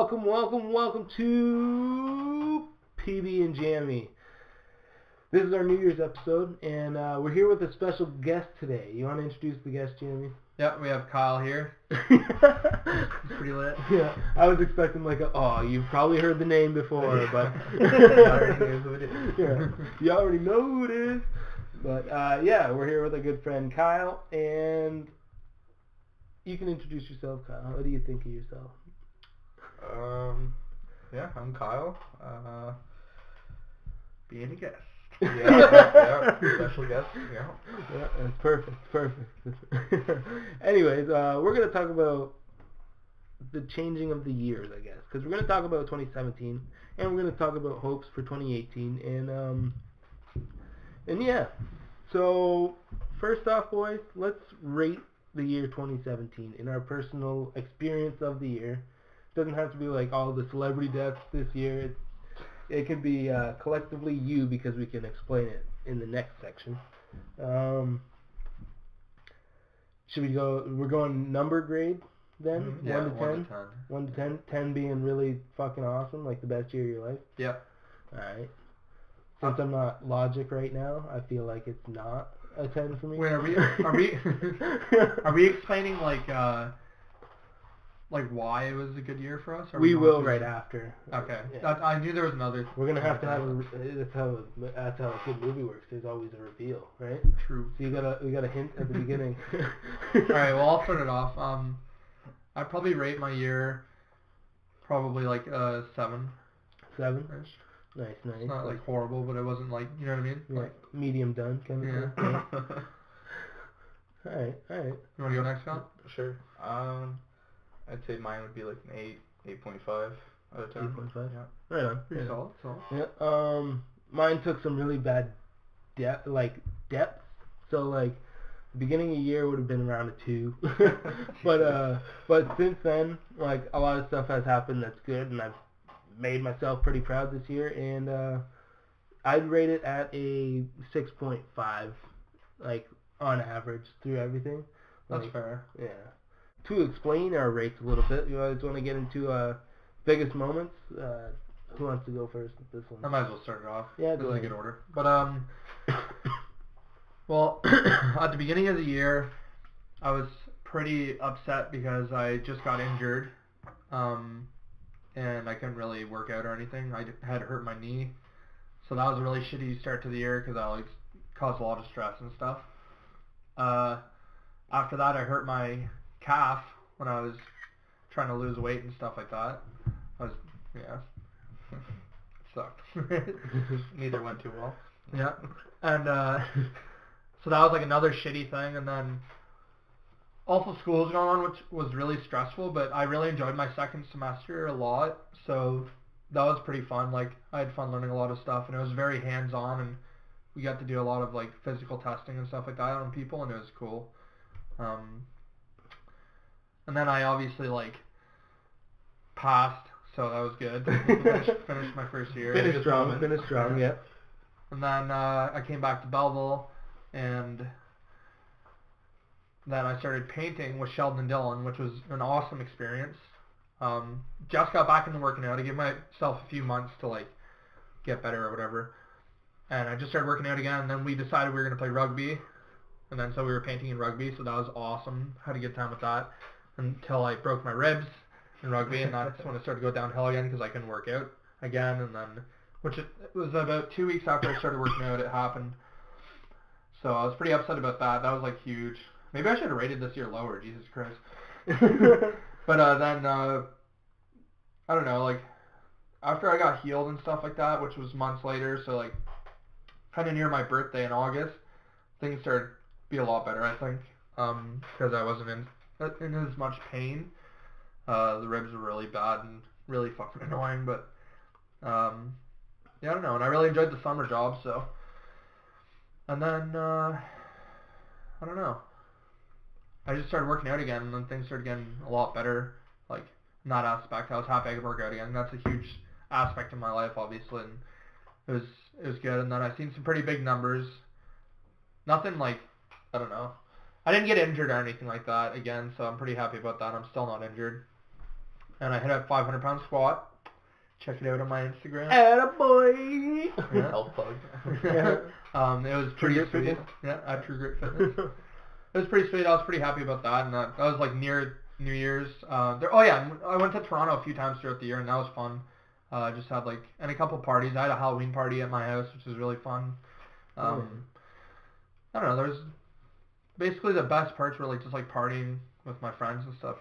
Welcome to PB and JAMMY. This is our New Year's episode, and we're here with a special guest today. You want to introduce the guest, JAMMY? Yeah, we have Kyle here. He's pretty lit. Yeah, I was expecting you've probably heard the name before, but you already know who it is. But we're here with a good friend, Kyle, and you can introduce yourself, Kyle. What do you think of yourself? I'm Kyle. Being a guest. Special guest. Yeah, that's perfect. Anyways, we're going to talk about the changing of the years, I guess, because we're going to talk about 2017, and we're going to talk about hopes for 2018, and yeah. So, first off, boys, let's rate the year 2017 in our personal experience of the year. Doesn't have to be like all the celebrity deaths this year. It could be collectively you, because we can explain it in the next section. Should we go? We're going number grade then. Mm-hmm. Yeah, 1 to 10. 10 being really fucking awesome, like the best year of your life. Yep. All right. Since I'm not logic right now, I feel like it's not a 10 for me. Wait, are we explaining like why it was a good year for us? We will right after. Okay. Yeah. I knew there was another. We're gonna have to have that's how a good movie works. There's always a reveal, right? True. So we got a hint at the beginning. All right. Well, I'll start it off. I'd probably rate my year probably like 7. 7. Ish. Nice. It's not like horrible, but it wasn't like, you know what I mean? Yeah. Like Medium done kind of thing. yeah. All right. You want to go next, Kyle? Sure. I'd say mine would be like an 8.5 out of 10. 8.5. Yeah. Right on. Pretty solid. Yeah. Mine took some really bad depth. So like, the beginning of the year would have been around a 2, but since then, like, a lot of stuff has happened that's good, and I've made myself pretty proud this year, and I'd rate it at a 6.5, like, on average through everything. That's fair. Yeah. To explain our rates a little bit, you guys want to get into biggest moments? Who wants to go first with this one? I might as well start it off. Yeah, this is a good order. But well, at the beginning of the year, I was pretty upset because I just got injured, and I couldn't really work out or anything. I had hurt my knee, so that was a really shitty start to the year because that caused a lot of stress and stuff. After that, I hurt my calf when I was trying to lose weight and stuff like that. It sucked. Neither went too well. Yeah, and so that was like another shitty thing, and then also school was going on, which was really stressful, but I really enjoyed my second semester a lot, so that was pretty fun. Like, I had fun learning a lot of stuff, and it was very hands-on, and we got to do a lot of like physical testing and stuff like that on people, and it was cool. And then I obviously like passed, so that was good. Finished my first year. Finished strong, yeah. And then I came back to Belleville, and then I started painting with Sheldon and Dylan, which was an awesome experience. Just got back into working out. I gave myself a few months to like get better or whatever. And I just started working out again, and then we decided we were going to play rugby. And then so we were painting in rugby, so that was awesome. Had a good time with that until I broke my ribs in rugby, and that's when it started to go downhill again because I couldn't work out again. And then, it was about 2 weeks after I started working out, it happened. So I was pretty upset about that. That was like huge. Maybe I should have rated this year lower, Jesus Christ. But then, I don't know, like, after I got healed and stuff like that, which was months later, so like, kind of near my birthday in August, things started to be a lot better, I think, because I wasn't in as much pain. The ribs were really bad and really fucking annoying, but, I don't know, and I really enjoyed the summer job, so, and then, I don't know, I just started working out again, and then things started getting a lot better, like, in that aspect. I was happy I could work out again. That's a huge aspect of my life, obviously, and it was good. And then I seen some pretty big numbers. Nothing like, I don't know. I didn't get injured or anything like that again, so I'm pretty happy about that. I'm still not injured. and I hit a 500-pound squat. Check it out on my Instagram. Attaboy! Yeah. Health plug. It was pretty Grit sweet. Fitness? Yeah, at True Grit Fitness. It was pretty sweet. I was pretty happy about that, and that was like near New Year's. I went to Toronto a few times throughout the year, and that was fun. Just had and a couple parties. I had a Halloween party at my house, which was really fun. I don't know. There's basically the best parts were just partying with my friends and stuff.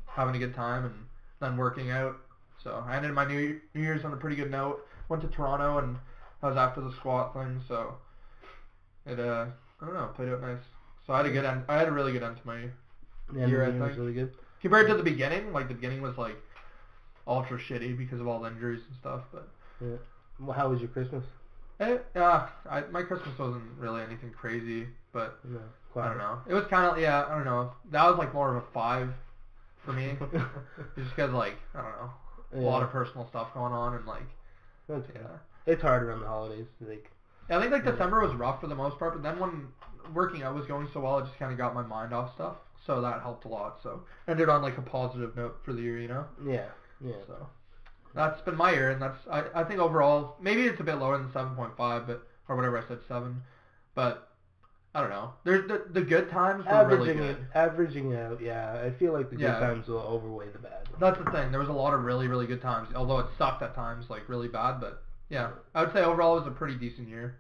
Having a good time and then working out. So I ended my New Year's on a pretty good note. Went to Toronto, and I was after the squat thing, so it I don't know, played out nice. So I had a good end. I had a really good end to my year. I think was really good. compared to the beginning. The beginning was ultra shitty because of all the injuries and stuff. But yeah. Well, how was your Christmas? My Christmas wasn't really anything crazy, but No, I don't know. It was kind of I don't know. That was more of a 5 for me, just because I don't know, a lot of personal stuff going on and That's It's hard around the holidays. I think December was rough for the most part, but then when working out was going so well, it just kind of got my mind off stuff, so that helped a lot. So ended on a positive note for the year, Yeah. So that's been my year, and that's I think overall maybe it's a bit lower than 7.5, but or whatever I said 7, but I don't know. There's the good times were really good. Averaging out, yeah. I feel like the good times will overweigh the bad. That's the thing. There was a lot of really, really good times, although it sucked at times, really bad. But yeah, I would say overall it was a pretty decent year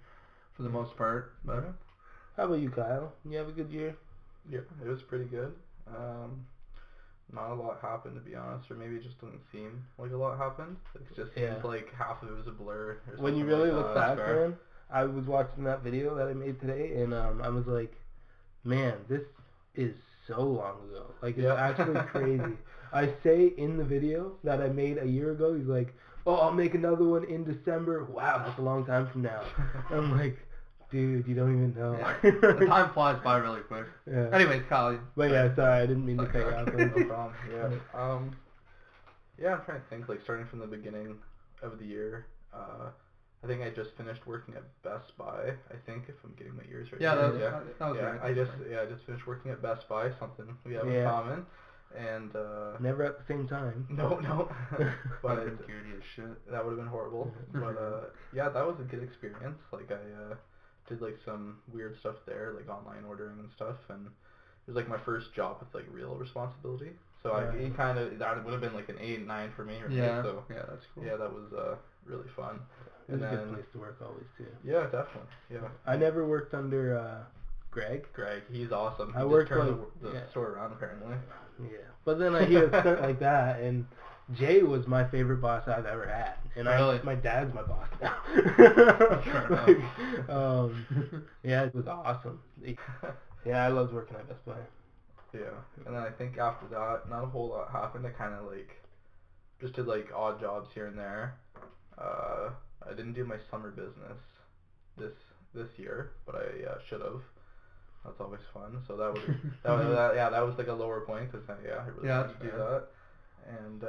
for the most part. But how about you, Kyle? You have a good year? Yeah, it was pretty good. Not a lot happened, to be honest, or maybe it just doesn't seem like a lot happened. It just seems like half of it was a blur. Or when you something really like look that. back, man, I was watching that video that I made today, and I was like, man, this is so long ago. It's actually crazy. I say in the video that I made a year ago, he's like, oh, I'll make another one in December. Wow, that's a long time from now. I'm like, dude, you don't even know. Yeah. The time flies by really quick. Yeah. Anyways, Kyle. But yeah, sorry, I didn't mean to cut you off. No problem. Yeah. Yeah, I'm trying to think. Starting from the beginning of the year, I think I just finished working at Best Buy. I think if I'm getting my years right. Yeah, that was yeah. right. I just finished working at Best Buy. Something we have in common. And never at the same time. No. But shit. That would have been horrible. But yeah, that was a good experience. I did some weird stuff there, online ordering and stuff, and it was my first job with real responsibility. So that would have been an 8, 9 for me. Right? Yeah. So yeah, that's cool. Yeah, that was really fun. It was a good place to work always too. Yeah, definitely. Yeah. I never worked under Greg. He's awesome. I worked turned the store around apparently. Yeah, but then I hear it spent like that, and Jay was my favorite boss I've ever had, and my dad's my boss now. Yeah, it was awesome. Yeah, I loved working at Best Buy. Yeah, and then I think after that, not a whole lot happened. I kind of just did odd jobs here and there. I didn't do my summer business this year, but I should have. That's always fun. So that was that was a lower point because I really wanted to do that. And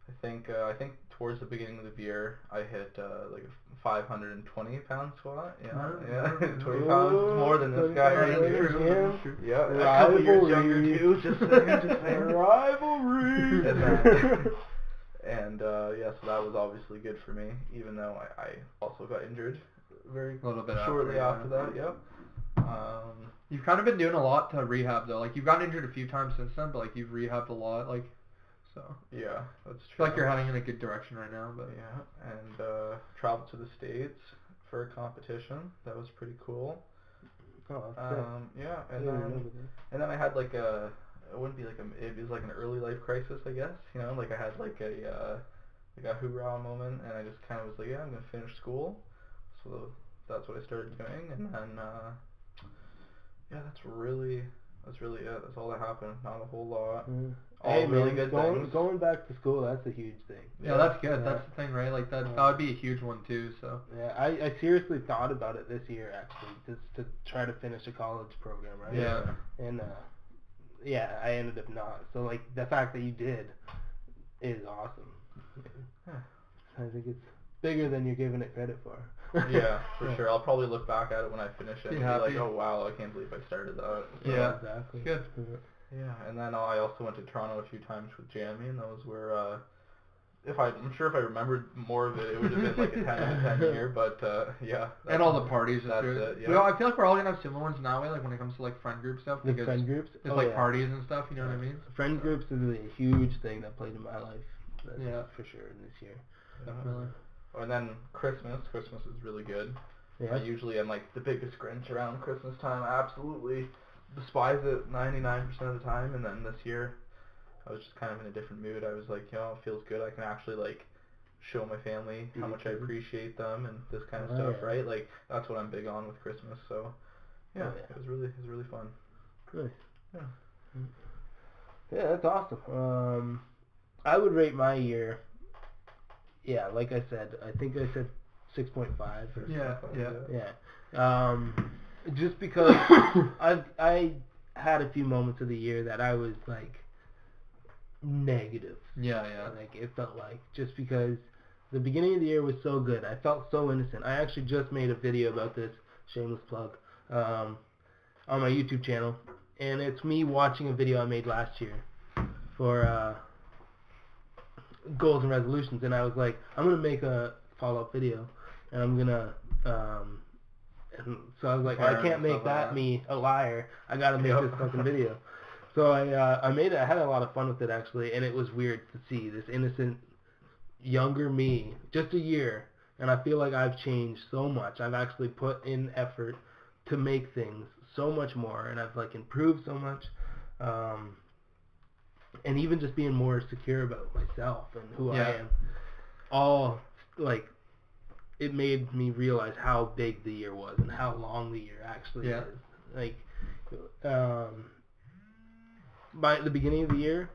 I think towards the beginning of the year I hit a 520 pound squat. Yeah, 20 pounds more than this guy right here. Yeah, a couple years younger too. Just saying. Rivalry. And so that was obviously good for me, even though I also got injured a little bit shortly after that. Yep. You've kind of been doing a lot to rehab though. You've gotten injured a few times since then, but you've rehabbed a lot. So. Yeah, that's I true. feel you're heading in a good direction right now. But yeah, and traveled to the States for a competition. That was pretty cool. Oh, yeah, and then I had it wouldn't be it was an early life crisis, I guess. I had a hoorah moment, and I just kind of was I'm gonna finish school. So that's what I started doing, and then that's really it. That's all that happened. Not a whole lot. All really good things. Going back to school, that's a huge thing. Yeah, that's good. Yeah. That's the thing, right? That would be a huge one too. So yeah, I seriously thought about it this year actually, just to try to finish a college program, right? Yeah. And I ended up not. So the fact that you did is awesome. I think it's bigger than you're giving it credit for. Yeah, for sure. I'll probably look back at it when I finish it and be oh wow, I can't believe I started that. So, yeah, exactly. Good. Yeah, and then I also went to Toronto a few times with Jammy, and those were, I'm sure if I remembered more of it, it would have been like a 10 out of 10 year, but, yeah. And all the parties. That's it, yeah. Well, I feel like we're all going to have similar ones now, like when it comes to like friend group stuff. The friend groups? It's like parties and stuff, you know what I mean? Friend groups is a huge thing that played in my life. That's for sure in this year. Definitely. And then Christmas is really good. Yeah. I usually am like the biggest Grinch around Christmas time. I absolutely despise it 99% of the time, and then this year I was just kind of in a different mood. I was like, it feels good. I can actually like show my family how much I appreciate them and this kind of stuff, right? Like that's what I'm big on with Christmas. So it was really fun. Nice. Yeah. Yeah, that's awesome. I would rate my year. Yeah, like I said, I think I said 6.5 or Yeah. Just because I had a few moments of the year that I was like negative. Yeah. Like it felt like just because the beginning of the year was so good. I felt so innocent. I actually just made a video about this, shameless plug, on my YouTube channel, and it's me watching a video I made last year for goals and resolutions, and I was like, I'm gonna make a follow-up video, and I'm gonna and so I was like, I can't make that me a liar. I gotta make this fucking video. So I made it. I had a lot of fun with it actually, and it was weird to see this innocent younger me, just a year, and I feel like I've changed so much. I've actually put in effort to make things so much more, and I've like improved so much. And even just being more secure about myself and who I am, all like it made me realize how big the year was and how long the year actually is. Like, by the beginning of the year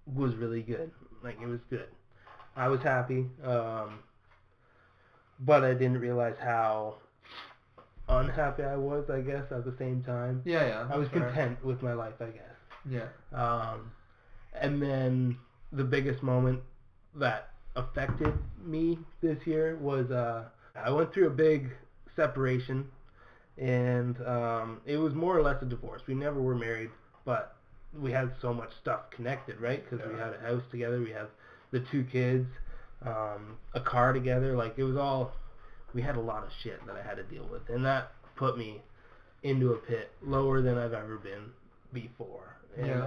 was really good. Like it was good. I was happy, but I didn't realize how unhappy I was. I guess at the same time. Yeah. I was content with my life, I guess. Yeah. And then the biggest moment that affected me this year was I went through a big separation, and it was more or less a divorce. We never were married, but we had so much stuff connected, right? Because we had a house together, we have the 2 kids, a car together. Like it was all, we had a lot of shit that I had to deal with, and that put me into a pit lower than I've ever been before. And,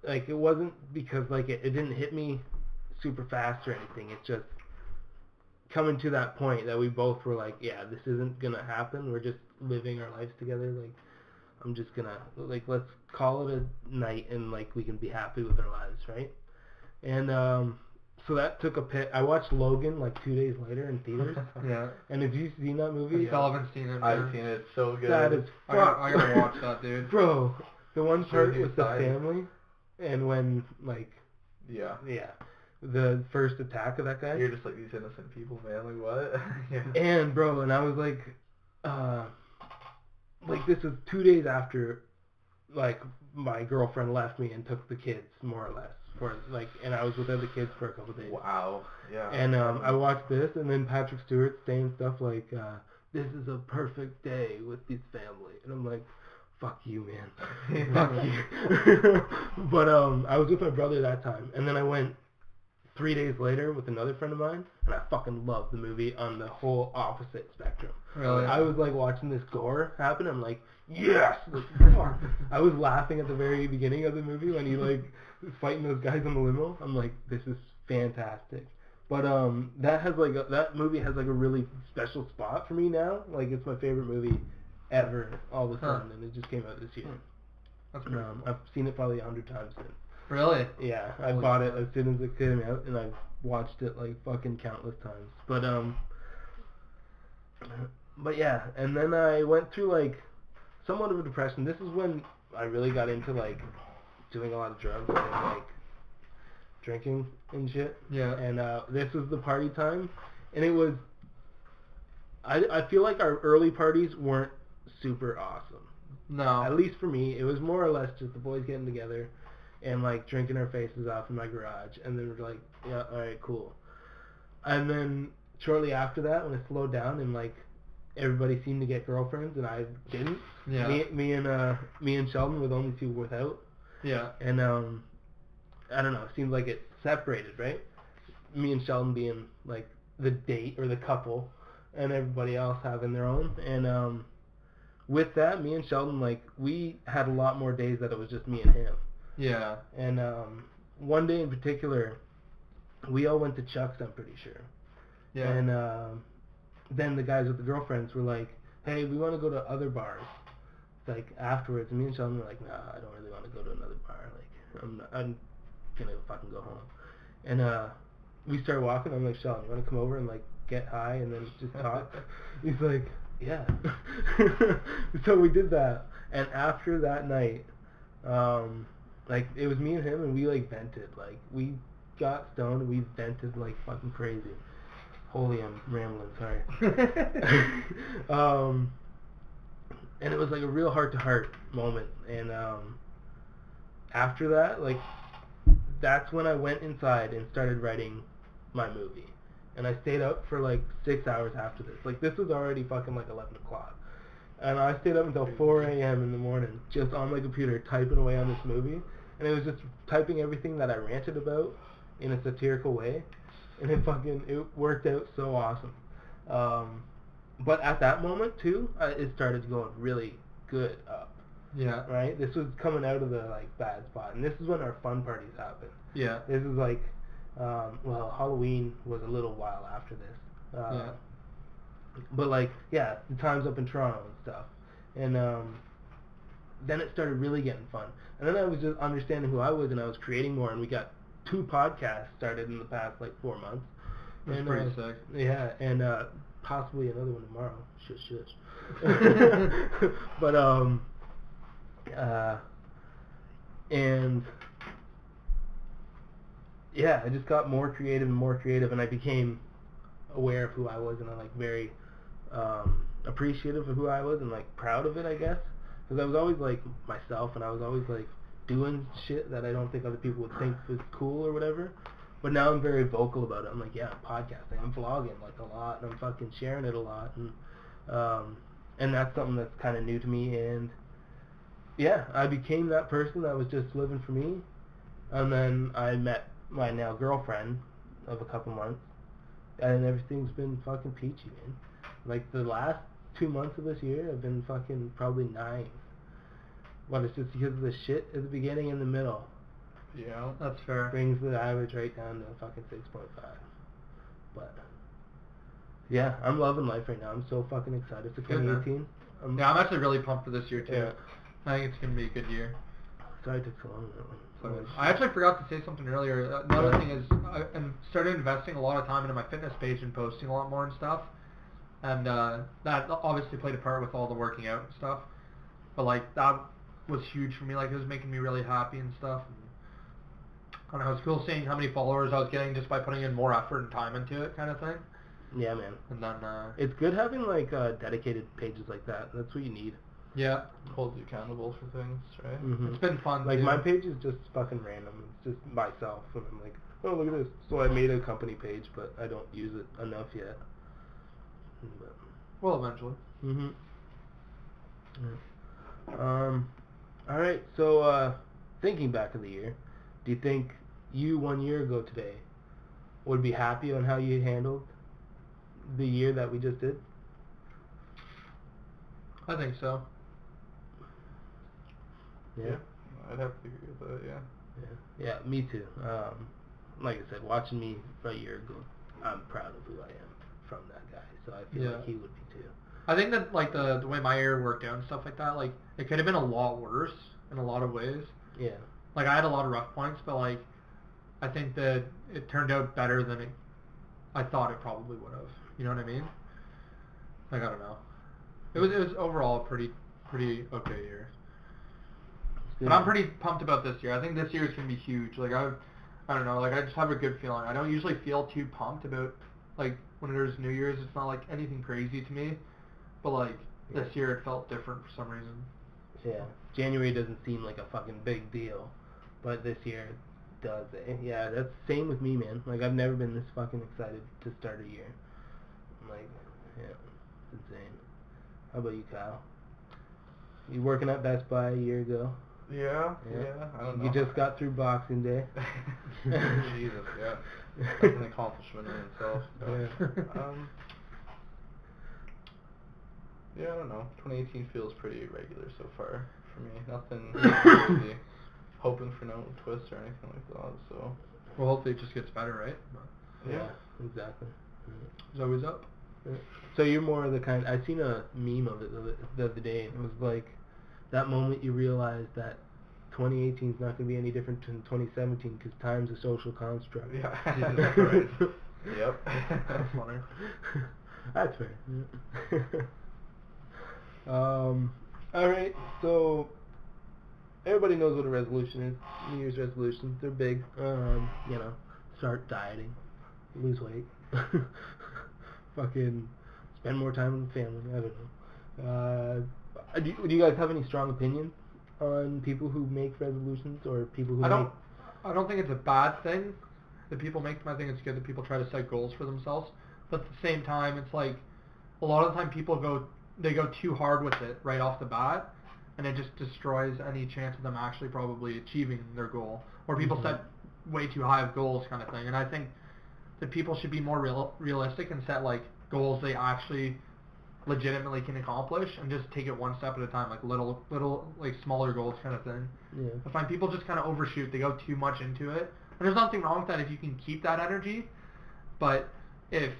like it wasn't because like it didn't hit me super fast or anything. It's just coming to that point that we both were like, yeah, this isn't gonna happen. We're just living our lives together. Like I'm just gonna like let's call it a night and like we can be happy with our lives, right? And so that took a pit. I watched Logan like 2 days later in theaters. And have you seen that movie? I still haven't seen it. I've seen it. It's so good. That is I gotta watch that, dude. Bro, the one part with the family. And when, like, the first attack of that guy. You're just like, these innocent people, man, like, what? And, bro, and I was like, this is 2 days after, like, my girlfriend left me and took the kids, more or less, for, like, and I was with other kids for a couple days. Wow, yeah. And, I watched this, and then Patrick Stewart saying stuff like, this is a perfect day with this family. And I'm like, fuck you, man. Fuck you. But I was with my brother that time, and then I went 3 days later with another friend of mine, and I fucking loved the movie on the whole opposite spectrum. Really? I was like watching this gore happen. I'm like, yes. I was laughing at the very beginning of the movie when he like was fighting those guys on the limo. I'm like, this is fantastic. But that movie has like a really special spot for me now. Like it's my favorite movie ever, all of a sudden, and it just came out this year. That's pretty cool. I've seen it probably 100 times since. Really? Yeah, I bought it as soon as it came out, and I've watched it like fucking countless times. But yeah, and then I went through like somewhat of a depression. This is when I really got into like doing a lot of drugs and like drinking and shit. Yeah. And this was the party time, and it was. I feel like our early parties weren't super awesome. No. At least for me, it was more or less just the boys getting together and like drinking our faces off in my garage, and then we're like, yeah, all right, cool. And then shortly after that, when it slowed down and like everybody seemed to get girlfriends and I didn't. Yeah. Me and Sheldon were the only two without. Yeah. And I don't know. It seemed like it separated, right? Me and Sheldon being like the date or the couple, and everybody else having their own. And with that, me and Sheldon, like, we had a lot more days that it was just me and him. Yeah. And one day in particular, we all went to Chuck's, I'm pretty sure. Yeah. And then the guys with the girlfriends were like, hey, we want to go to other bars. Like, afterwards, and me and Sheldon were like, nah, I don't really want to go to another bar. Like, I'm gonna fucking go home. And we started walking. I'm like, Sheldon, you want to come over and like get high and then just talk? He's like, yeah. So we did that. And after that night, like, it was me and him, and we like vented. Like, we got stoned and we vented like fucking crazy. Holy, I'm rambling, sorry. And it was like a real heart-to-heart moment. And after that, like, that's when I went inside and started writing my movie. And I stayed up for like 6 hours after this. Like, this was already fucking like 11 o'clock. And I stayed up until 4 a.m. in the morning just on my computer typing away on this movie. And it was just typing everything that I ranted about in a satirical way. And it worked out so awesome. But at that moment too, it started going really good up. Yeah. Right? This was coming out of the like bad spot, and this is when our fun parties happened. Yeah. This is like, well, Halloween was a little while after this. Yeah. But like, yeah, the times up in Toronto and stuff, and then it started really getting fun. And then I was just understanding who I was, and I was creating more, and we got 2 podcasts started in the past like 4 months. That's and, pretty sick. Yeah, and possibly another one tomorrow. Shush. But and yeah, I just got more creative and more creative, and I became aware of who I was, and I'm like very appreciative of who I was, and like proud of it, I guess, because I was always like myself, and I was always like doing shit that I don't think other people would think was cool or whatever. But now I'm very vocal about it. I'm like, yeah, I'm podcasting, I'm vlogging like a lot, and I'm fucking sharing it a lot, and that's something that's kind of new to me. And yeah, I became that person that was just living for me, and then I met my now girlfriend of a couple months, and everything's been fucking peachy, man. Like, the last 2 months of this year have been fucking probably 9. But it's just because of the shit at the beginning and the middle. Yeah, that's fair. Brings the average right down to fucking 6.5. But yeah, I'm loving life right now. I'm so fucking excited for 2018. Yeah, I'm actually really pumped for this year too. Yeah. I think it's gonna be a good year. Sorry it took so long. That one. I actually forgot to say something earlier. Another thing is I started investing a lot of time into my fitness page and posting a lot more and stuff. And that obviously played a part with all the working out and stuff. But like, that was huge for me. Like, it was making me really happy and stuff. And it was cool seeing how many followers I was getting just by putting in more effort and time into it, kind of thing. Yeah, man. And then it's good having like dedicated pages like that. That's what you need. Yeah, holds you accountable for things, right? Mm-hmm. It's been fun. Like, too. my page is just fucking random. It's just myself, and I'm like, oh, look at this. So I made a company page, but I don't use it enough yet. But, well, eventually. mm-hmm. Yeah. All right. So thinking back of the year, do you think you 1 year ago today would be happy on how you handled the year that we just did? I think so. Yeah. I'd have to agree with that. Yeah. Yeah, me too. Like I said, watching me a year ago, I'm proud of who I am from that guy. So I feel like he would be too. I think that like the way my year worked out and stuff like that, like it could have been a lot worse in a lot of ways. Yeah. Like, I had a lot of rough points, but like I think that it turned out better than I thought it probably would have. You know what I mean? Like, I don't know. It was overall a pretty okay year. But I'm pretty pumped about this year. I think this year is gonna be huge. Like, I don't know. Like, I just have a good feeling. I don't usually feel too pumped about, like, when there's New Year's. It's not like anything crazy to me. But like this year, it felt different for some reason. Yeah. January doesn't seem like a fucking big deal, but this year it does. Yeah, that's the same with me, man. Like, I've never been this fucking excited to start a year. Like, yeah. insane. How about you, Kyle? You working at Best Buy a year ago? Yeah. I don't know. You just got through Boxing Day. Jesus, yeah. That's an accomplishment in itself. Yeah. Yeah, I don't know. 2018 feels pretty regular so far for me. Nothing crazy. Hoping for no twists or anything like that. So. Well, hopefully it just gets better, right? But Yeah, exactly. it's always up. Yeah. So you're more of the kind. I seen a meme of it the other day. It was like that moment you realize that 2018 is not going to be any different than 2017 because time's a social construct. Yeah, that's right. Yep. That's funny. That's fair. All right. So everybody knows what a resolution is. New Year's resolutions. They're big. You know, start dieting, lose weight, fucking spend more time with family. I don't know. Do you guys have any strong opinions on people who make resolutions or people who I don't think it's a bad thing that people make them. I think it's good that people try to set goals for themselves. But at the same time, it's like a lot of the time people go too hard with it right off the bat, and it just destroys any chance of them actually probably achieving their goal. Or people set way too high of goals kind of thing. And I think that people should be more realistic and set like goals they actually legitimately can accomplish and just take it one step at a time, like little like smaller goals kind of thing. Yeah. I find people just kind of overshoot. They go too much into it. And there's nothing wrong with that if you can keep that energy. But if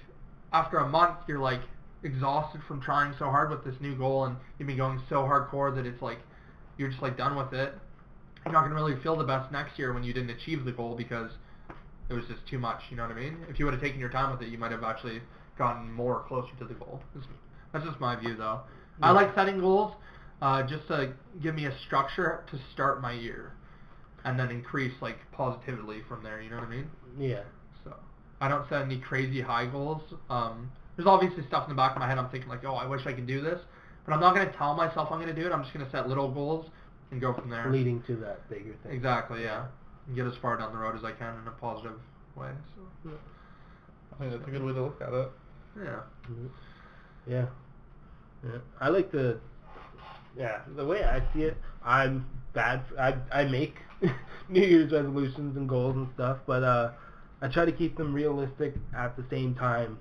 after a month you're like exhausted from trying so hard with this new goal and you've been going so hardcore that it's like you're just like done with it, you're not going to really feel the best next year when you didn't achieve the goal because it was just too much, you know what I mean? If you would have taken your time with it, you might have actually gotten more closer to the goal. That's just my view though. Yeah. I like setting goals just to give me a structure to start my year and then increase like positively from there, you know what I mean? Yeah. So I don't set any crazy high goals. There's obviously stuff in the back of my head I'm thinking like, oh, I wish I could do this, but I'm not going to tell myself I'm going to do it. I'm just going to set little goals and go from there. Leading to that bigger thing. Exactly, yeah. And get as far down the road as I can in a positive way. So yeah. I think that's a good way to look at it. Yeah. Mm-hmm. Yeah. Yeah. I like the way I see it, I'm bad. I make New Year's resolutions and goals and stuff, but I try to keep them realistic at the same time,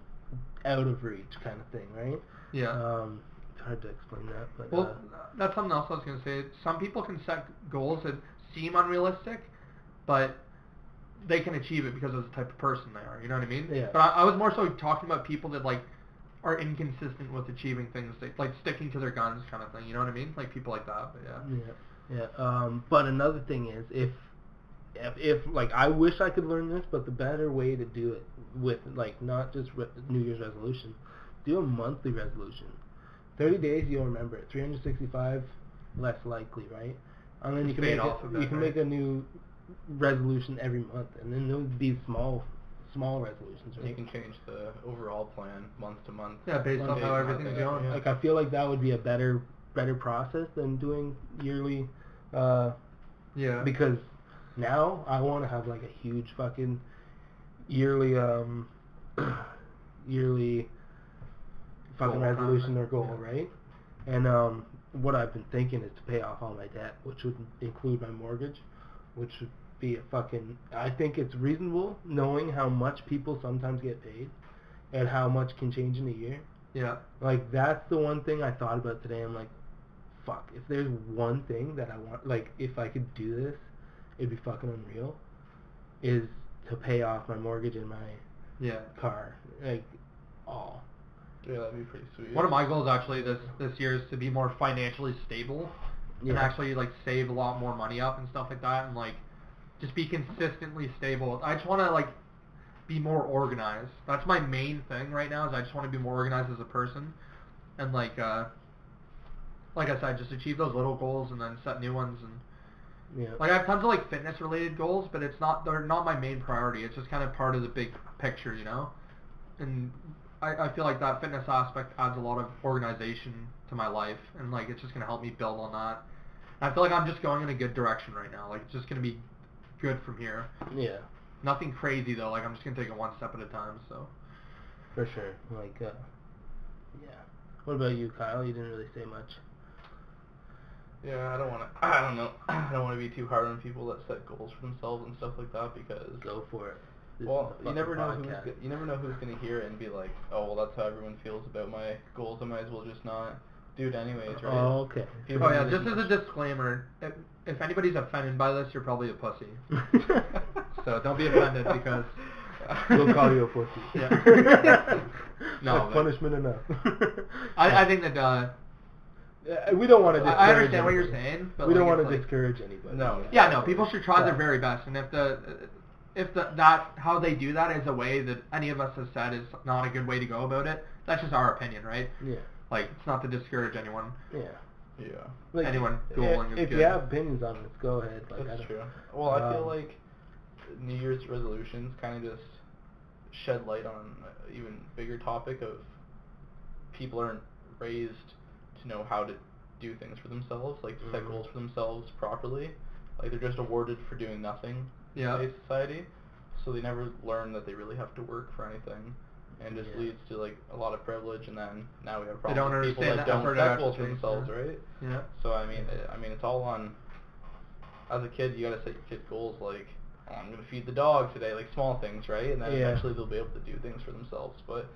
out of reach kind of thing, right? Yeah. It's hard to explain that, but well, that's something else I was gonna say. Some people can set goals that seem unrealistic, but they can achieve it because of the type of person they are. You know what I mean? Yeah. But I was more so talking about people that like are inconsistent with achieving things, like sticking to their guns kind of thing. You know what I mean? Like people like that. But yeah. Yeah. But another thing is if like I wish I could learn this, but the better way to do it with like not just New Year's resolution, do a monthly resolution. 30 days you'll remember it. 365 less likely, right? And then you can make a new resolution every month, and then those be small resolutions, right? You can change the overall plan month to month. Yeah, based on how everything's going. Like I feel like that would be a better process than doing yearly. Yeah. Because now I want to have like a huge fucking yearly fucking resolution or goal, right? And what I've been thinking is to pay off all my debt, which would include my mortgage, which would be a fucking... I think it's reasonable knowing how much people sometimes get paid and how much can change in a year. Yeah. Like, that's the one thing I thought about today. I'm like, fuck, if there's one thing that I want, like, if I could do this, it'd be fucking unreal, is to pay off my mortgage and my car. Like, all. Yeah, that'd be pretty sweet. One of my goals actually this year is to be more financially stable and actually like save a lot more money up and stuff like that, and like just be consistently stable. I just want to like be more organized. That's my main thing right now, is I just want to be more organized as a person, and like I said, just achieve those little goals and then set new ones. And like I have tons of like fitness related goals, but they're not my main priority. It's just kind of part of the big picture, you know. And I feel like that fitness aspect adds a lot of organization to my life, and like it's just gonna help me build on that. And I feel like I'm just going in a good direction right now. Like it's just gonna be good from here. Yeah. Nothing crazy though. Like I'm just gonna take it one step at a time. So. For sure. Like, What about you, Kyle? You didn't really say much. Yeah, I don't know. I don't want to be too hard on people that set goals for themselves and stuff like that because. Go for it. This Well, is a you never know podcast. who's gonna hear it and be like, oh well, that's how everyone feels about my goals. I might as well just not do it anyways, right? Oh, okay. People Oh yeah, do just this as a disclaimer, if anybody's offended by this, you're probably a pussy. So don't be offended because we'll call you a pussy. Yeah. No, That's punishment enough. I think that we don't want to discourage I understand what you're anybody. saying, but We don't like, want to it's discourage anybody. No. Yeah, no, people should try their Yeah. very best, and if that how they do that is a way that any of us has said is not a good way to go about it, that's just our opinion, right? Yeah. Like, it's not to discourage anyone. Yeah. Yeah. Like, Anyone googling is if good. you have opinions on this, go ahead. Like, That's true. Well, I feel like New Year's resolutions kind of just shed light on an even bigger topic of people aren't raised to know how to do things for themselves, like to set goals for themselves properly. Like, they're just awarded for doing nothing in today's society, so they never learn that they really have to work for anything, and just leads to like a lot of privilege, and then now we have They problems don't with people understand that the don't effort set it goals for actually takes, themselves, yeah. right? Yeah. So I mean, it's all on. As a kid, you gotta set your kid goals like, oh, I'm gonna feed the dog today, like small things, right? And then eventually they'll be able to do things for themselves. But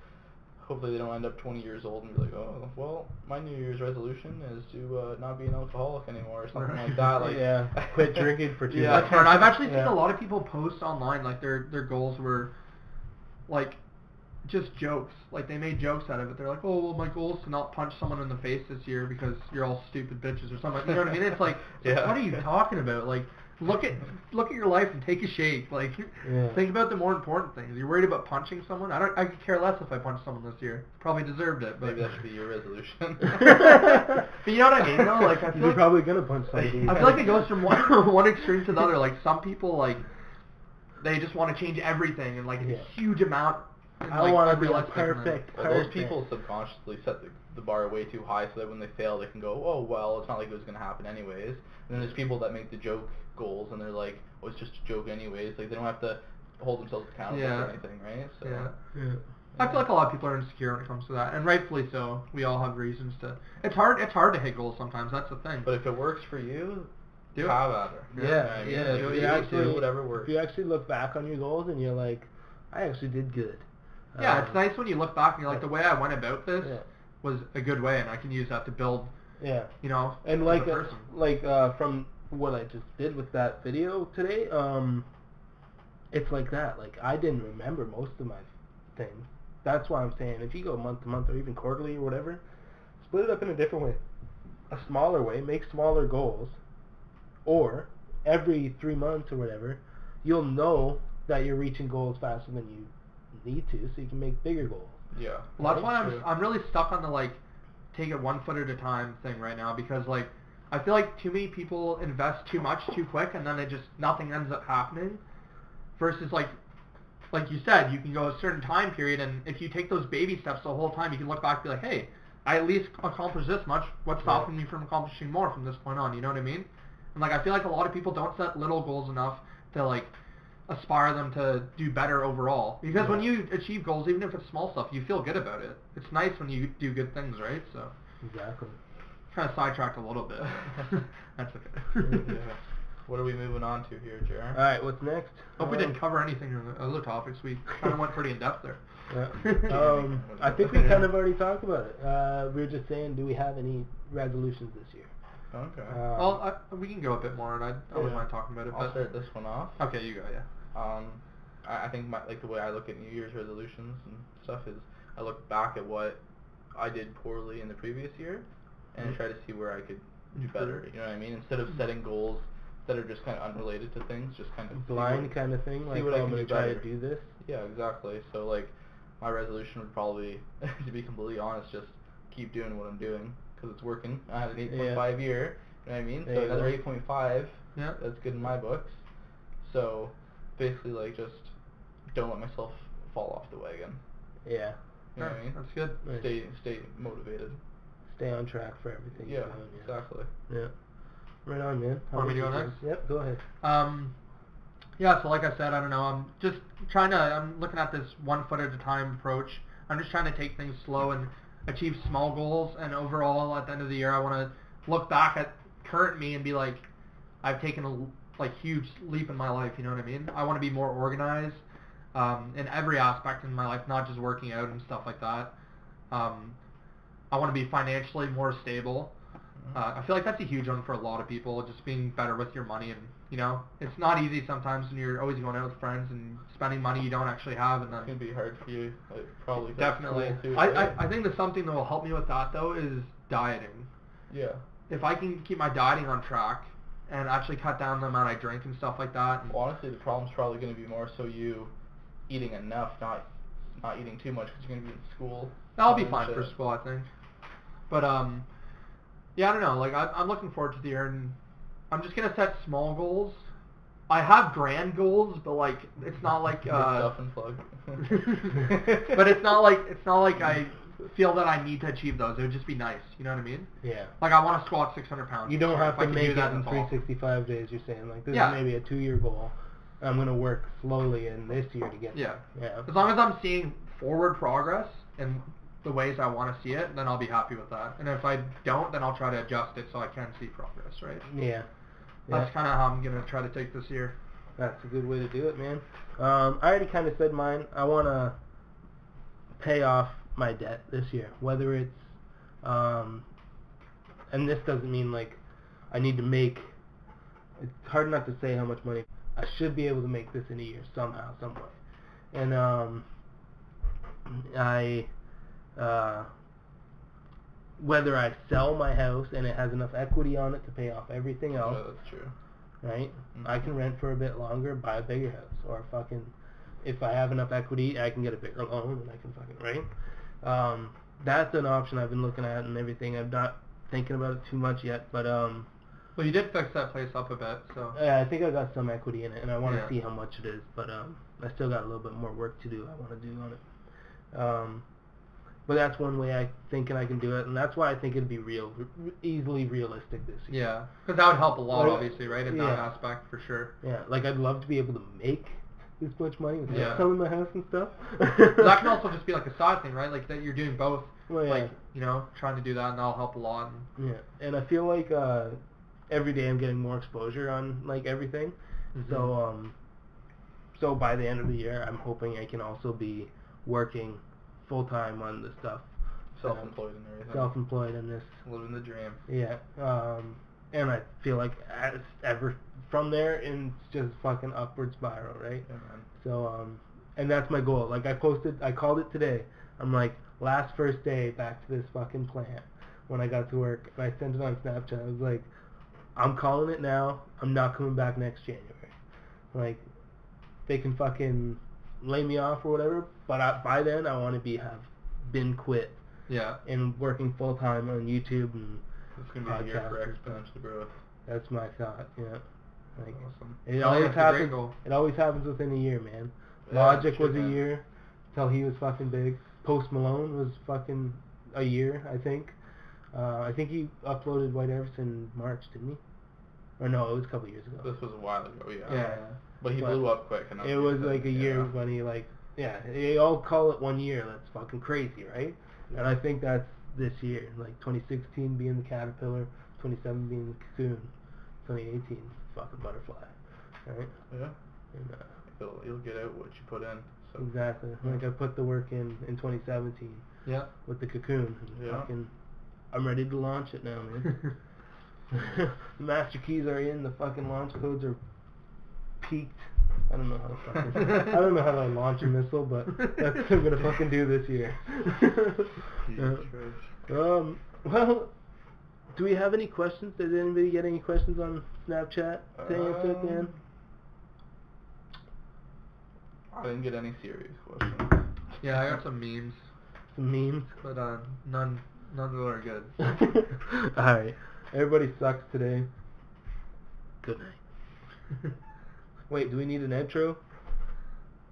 hopefully they don't end up 20 years old and be like, oh, well, my New Year's resolution is to not be an alcoholic anymore or something like that. Like, quit drinking for 2 Yeah. months. That's hard. I've actually seen a lot of people post online like their goals were like just jokes. Like, they made jokes out of it. They're like, oh, well, my goal is to not punch someone in the face this year because you're all stupid bitches or something. You know what I mean? It's like, Yeah. what are you talking about? Like, look at your life and take a shake. Like, think about the more important things. You're worried about punching someone? I could care less if I punch someone this year. Probably deserved it, but maybe that should be your resolution. But you know what I mean, though? Like, I feel You're like probably gonna punch somebody. I feel like it goes from one extreme to the other. Like, some people, like, they just want to change everything and like a huge amount. And, I like, want to be unrealistic perfect. Well, those people subconsciously set the bar way too high so that when they fail they can go, oh well, it's not like it was going to happen anyways. And then there's people that make the joke goals and they're like, oh, it's just a joke anyways. Like, they don't have to hold themselves accountable for anything, right? So Yeah. I feel like a lot of people are insecure when it comes to that, and rightfully so. We all have reasons to. It's hard to hit goals sometimes. That's the thing. But if it works for you, do have at it. Yeah, You know what I mean? yeah. Do If you actually whatever works. If you actually look back on your goals and you're like, I actually did good. Yeah, it's nice when you look back and you're like, the way I went about this Yeah. was a good way, and I can use that to build. Yeah. You know, And as like a person. from what I just did with that video today, it's like that. Like, I didn't remember most of my things. That's why I'm saying if you go month to month or even quarterly or whatever, split it up in a different way, a smaller way, make smaller goals, or every 3 months or whatever, you'll know that you're reaching goals faster than you need to, so you can make bigger goals. Yeah. Well, that's why I'm really stuck on the like take it 1 foot at a time thing right now, because like I feel like too many people invest too much too quick and then nothing ends up happening. Versus like you said, you can go a certain time period, and if you take those baby steps the whole time, you can look back and be like, hey, I at least accomplished this much. What's stopping me from accomplishing more from this point on? You know what I mean? And like I feel like a lot of people don't set little goals enough to like aspire them to do better overall. Because when you achieve goals, even if it's small stuff, you feel good about it. It's nice when you do good things, right? So Exactly. kind of sidetracked a little bit. That's okay. Yeah. What are we moving on to here, Jaron? All right, what's next? Hope we didn't cover anything in the other topics. We kind of went pretty in depth there. Yeah. I think we kind of already talked about it. We were just saying, do we have any resolutions this year? Okay. Well, we can go a bit more, and I wouldn't mind talking about it. I'll start this one off. Okay, you go. Yeah. I think the way I look at New Year's resolutions and stuff is I look back at what I did poorly in the previous year and try to see where I could do better. You know what I mean? Instead of setting goals that are just kind of unrelated to things, just kind of Blind kind of thing, like, what I I'm can going do to try better. to do this. Yeah, exactly. So like my resolution would probably, to be completely honest, just keep doing what I'm doing because it's working. I had an 8.5 year. You know what I mean? So another 8.5. Yeah. That's good in my books. So basically, like, just don't let myself fall off the wagon. Yeah. You know what I mean? That's good. Nice. Stay motivated. Stay on track for everything Yeah, you're doing. exactly. Yeah. Right on, man. Want me to go next? Yep, go ahead. Yeah, so like I said, I don't know, I'm just I'm looking at this 1 foot at a time approach. I'm just trying to take things slow, and achieve small goals, and overall at the end of the year I want to look back at current me and be like, I've taken a huge leap in my life, you know what I mean? I want to be more organized in every aspect in my life, not just working out and stuff like that. I want to be financially more stable. I feel like that's a huge one for a lot of people, just being better with your money. And, you know, it's not easy sometimes when you're always going out with friends and spending money you don't actually have. And then It's going to be hard for you. Probably. Definitely. Too, right? I think that something that will help me with that, though, is dieting. Yeah. If I can keep my dieting on track and actually cut down the amount I drink and stuff like that. And Well, honestly, the problem's probably going to be more so you eating enough, not eating too much, because you're going to be in school. I'll be fine for school, I think. But, yeah, I don't know. Like, I'm looking forward to the year, and I'm just going to set small goals. I have grand goals, but, like, it's not like... Stuff and plug. but it's not like I feel that I need to achieve those. It would just be nice. You know what I mean? Yeah. Like, I want to squat 600 pounds. You don't have If I to can make do it that, in that's all. 365 days, you're saying. Like, this Yeah. is maybe a 2-year goal. I'm going to work slowly in this year to get Yeah. there. Yeah. As long as I'm seeing forward progress in the ways I want to see it, then I'll be happy with that. And if I don't, then I'll try to adjust it so I can see progress, right? Yeah. That's kind of how I'm going to try to take this year. That's a good way to do it, man. I already kind of said mine. I want to pay off my debt this year, whether it's, and this doesn't mean like I need to make, it's hard not to say how much money, I should be able to make this in a year somehow, some way. And whether I sell my house and it has enough equity on it to pay off everything else, Yeah, that's true. right? Mm-hmm. I can rent for a bit longer, buy a bigger house, or if I have enough equity, I can get a bigger loan and I can right? That's an option I've been looking at and everything. I'm not thinking about it too much yet, but Well, you did fix that place up a bit, so. I think I got some equity in it, and I want to Yeah. see how much it is, but I still got a little bit more work to do. I want to do on it. But that's one way I think I can do it, and that's why I think it'd be easily realistic this year. Yeah, because that would help a lot, Well, obviously, right, in that aspect, for sure. Yeah, like I'd love to be able to make this much money without Yeah. selling my house and stuff. That can also just be like a side thing, right? Like that you're doing both, Well, yeah. like, you know, trying to do that, and that'll help a lot. And, Yeah, and I feel like every day I'm getting more exposure on like everything. Mhm. So by the end of the year, I'm hoping I can also be working full time on the stuff. Self-employed and everything. Self-employed in this. Living the dream. Yeah. And I feel like from there, it's just fucking upward spiral, right? Yeah, man. So and that's my goal. Like I called it today. I'm like, last first day back to this fucking plant when I got to work, and I sent it on Snapchat. I was like, I'm calling it now. I'm not coming back next January. Like, they can fucking lay me off or whatever, but by then I want to have been quit yeah. and working full time on YouTube and It's going to be a year for podcasts and stuff. exponential growth. That's my thought. Yeah. Like, Awesome. it Oh, always that's a great happens. goal. It always happens within a year, man. Yeah, Logic sure, was a man. year till he was fucking big. Post Malone was fucking a year, I think. I think he uploaded White Everest in March, didn't he? Or no, it was a couple years ago. This was a while ago, yeah. Yeah. But he blew up quick enough. It was like a year when he they all call it 1 year. That's fucking crazy, right? And I think that's this year, like 2016 being the caterpillar, 2017 being the cocoon, 2018 fucking butterfly, right? Yeah. And, You'll get out what you put in. So. exactly. Like I put the work in 2017 Yeah. with the cocoon. And Yeah. fucking, I'm ready to launch it now, man. The master keys are in. The fucking launch codes are peaked. I don't know how to fucking, I don't know how to launch a missile, but that's what I'm gonna fucking do this year. Well, do we have any questions? Did anybody get any questions on Snapchat to answer, man? I didn't get any serious questions. Yeah, I got some memes, Some memes. but none that are good. Alright. Everybody sucks today. Good night. Wait, do we need an intro?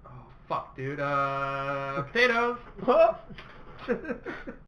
Oh, fuck, dude. Potatoes! What?